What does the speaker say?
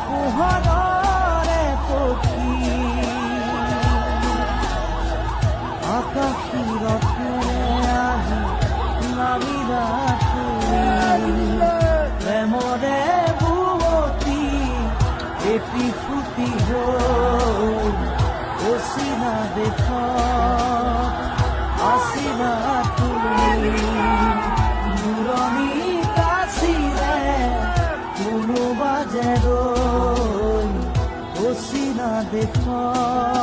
পোহৰৰে পক্ষী আকাশীৰতে আহি নামি প্ৰেমৰে বুৱতী এটি ফুটি হৈ অচিনা দেশত আছিলা তুমি দূৰণিত আছিলে কোনোবা যে ৰৈ অচিনা দেশত